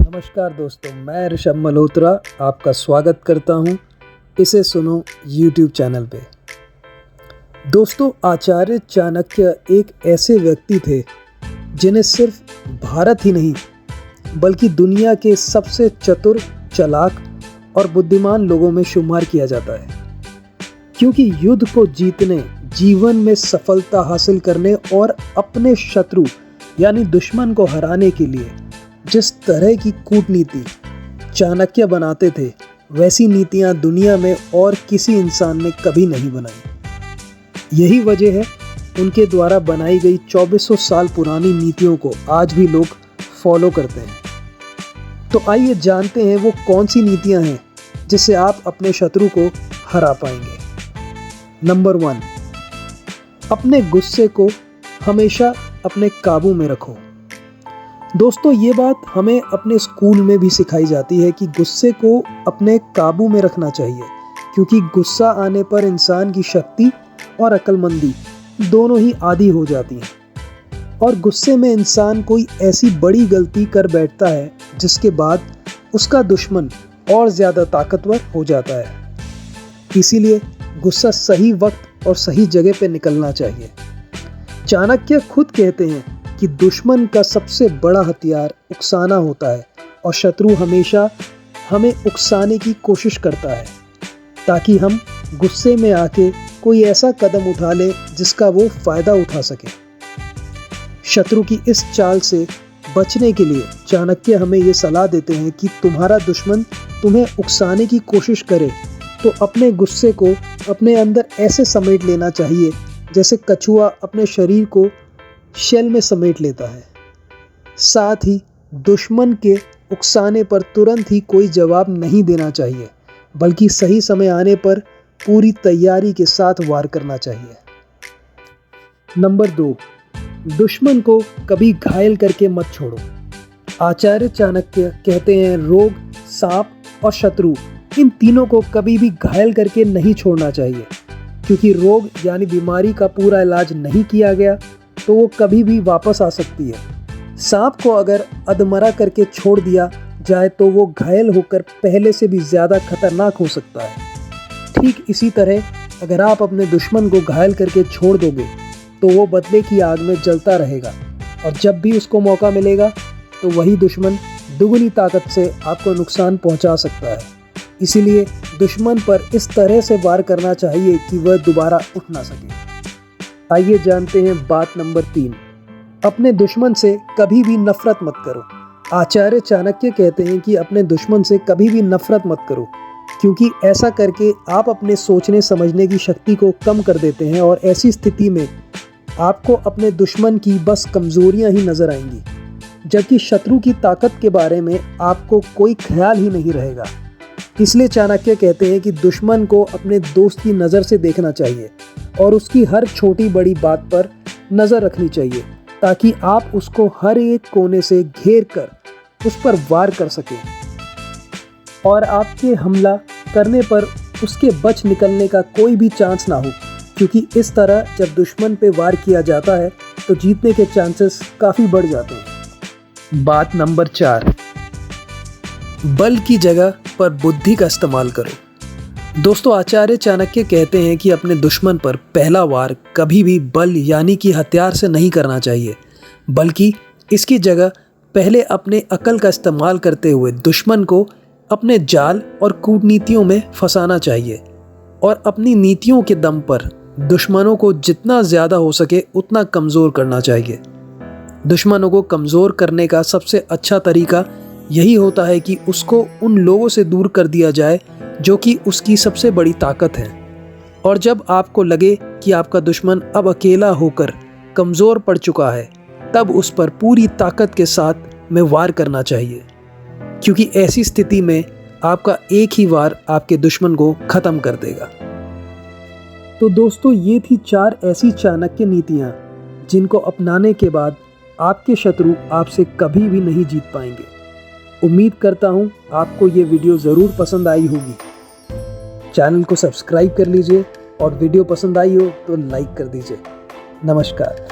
नमस्कार दोस्तों, मैं ऋषभ मल्होत्रा आपका स्वागत करता हूं इसे सुनो YouTube चैनल पे। दोस्तों, आचार्य चाणक्य एक ऐसे व्यक्ति थे जिन्हें सिर्फ भारत ही नहीं बल्कि दुनिया के सबसे चतुर, चालाक और बुद्धिमान लोगों में शुमार किया जाता है, क्योंकि युद्ध को जीतने, जीवन में सफलता हासिल करने और अपने शत्रु यानी दुश्मन को हराने के लिए जिस तरह की कूटनीति चाणक्य बनाते थे, वैसी नीतियां दुनिया में और किसी इंसान ने कभी नहीं बनाई। यही वजह है उनके द्वारा बनाई गई 2400 साल पुरानी नीतियों को आज भी लोग फॉलो करते हैं। तो आइए जानते हैं वो कौन सी नीतियां हैं जिससे आप अपने शत्रु को हरा पाएंगे। नंबर 1, अपने गुस्से को हमेशा अपने काबू में रखो। दोस्तों, ये बात हमें अपने स्कूल में भी सिखाई जाती है कि गुस्से को अपने काबू में रखना चाहिए, क्योंकि गुस्सा आने पर इंसान की शक्ति और अक्लमंदी दोनों ही आधी हो जाती हैं और गुस्से में इंसान कोई ऐसी बड़ी गलती कर बैठता है जिसके बाद उसका दुश्मन और ज़्यादा ताकतवर हो जाता है। इसीलिए गुस्सा सही वक्त और सही जगह पे निकलना चाहिए। चाणक्य खुद कहते हैं कि दुश्मन का सबसे बड़ा हथियार उकसाना होता है और शत्रु हमेशा हमें उकसाने की कोशिश करता है ताकि हम गुस्से में आके कोई ऐसा कदम उठा ले जिसका वो फ़ायदा उठा सके। शत्रु की इस चाल से बचने के लिए चाणक्य हमें ये सलाह देते हैं कि तुम्हारा दुश्मन तुम्हें उकसाने की कोशिश करे तो अपने गुस्से को अपने अंदर ऐसे समेट लेना चाहिए जैसे कछुआ अपने शरीर को शेल में समेट लेता है। साथ ही दुश्मन के उकसाने पर तुरंत ही कोई जवाब नहीं देना चाहिए, बल्कि सही समय आने पर पूरी तैयारी के साथ वार करना चाहिए। नंबर 2, दुश्मन को कभी घायल करके मत छोड़ो। आचार्य चाणक्य कहते हैं रोग, सांप और शत्रु इन तीनों को कभी भी घायल करके नहीं छोड़ना चाहिए, क्योंकि रोग यानी बीमारी का पूरा इलाज नहीं किया गया तो वो कभी भी वापस आ सकती है। सांप को अगर अधमरा करके छोड़ दिया जाए तो वो घायल होकर पहले से भी ज़्यादा खतरनाक हो सकता है। ठीक इसी तरह अगर आप अपने दुश्मन को घायल करके छोड़ दोगे तो वो बदले की आग में जलता रहेगा और जब भी उसको मौका मिलेगा तो वही दुश्मन दुगनी ताकत से आपको नुकसान पहुंचा सकता है। इसीलिए दुश्मन पर इस तरह से वार करना चाहिए कि वह दोबारा उठ ना सके। आइए जानते हैं बात नंबर 3, अपने दुश्मन से कभी भी नफरत मत करो। आचार्य चाणक्य कहते हैं कि अपने दुश्मन से कभी भी नफरत मत करो, क्योंकि ऐसा करके आप अपने सोचने समझने की शक्ति को कम कर देते हैं और ऐसी स्थिति में आपको अपने दुश्मन की बस कमज़ोरियां ही नज़र आएंगी, जबकि शत्रु की ताकत के बारे में आपको कोई ख्याल ही नहीं रहेगा। इसलिए चाणक्य कहते हैं कि दुश्मन को अपने दोस्त की नज़र से देखना चाहिए और उसकी हर छोटी बड़ी बात पर नज़र रखनी चाहिए, ताकि आप उसको हर एक कोने से घेर कर उस पर वार कर सकें और आपके हमला करने पर उसके बच निकलने का कोई भी चांस ना हो, क्योंकि इस तरह जब दुश्मन पे वार किया जाता है तो जीतने के चांसेस काफ़ी बढ़ जाते हैं। बात नंबर 4, बल की जगह पर बुद्धि का इस्तेमाल करो। दोस्तों, आचार्य चाणक्य कहते हैं कि अपने दुश्मन पर पहला वार कभी भी बल यानी कि हथियार से नहीं करना चाहिए, बल्कि इसकी जगह पहले अपने अकल का इस्तेमाल करते हुए दुश्मन को अपने जाल और कूटनीतियों में फंसाना चाहिए और अपनी नीतियों के दम पर दुश्मनों को जितना ज़्यादा हो सके उतना कमज़ोर करना चाहिए। दुश्मनों को कमज़ोर करने का सबसे अच्छा तरीका यही होता है कि उसको उन लोगों से दूर कर दिया जाए जो कि उसकी सबसे बड़ी ताकत है, और जब आपको लगे कि आपका दुश्मन अब अकेला होकर कमज़ोर पड़ चुका है तब उस पर पूरी ताकत के साथ में वार करना चाहिए, क्योंकि ऐसी स्थिति में आपका एक ही वार आपके दुश्मन को ख़त्म कर देगा। तो दोस्तों, ये थी 4 ऐसी चाणक्य नीतियाँ जिनको अपनाने के बाद आपके शत्रु आपसे कभी भी नहीं जीत पाएंगे। उम्मीद करता हूँ आपको ये वीडियो ज़रूर पसंद आई होगी। चैनल को सब्सक्राइब कर लीजिए और वीडियो पसंद आई हो तो लाइक कर दीजिए। नमस्कार।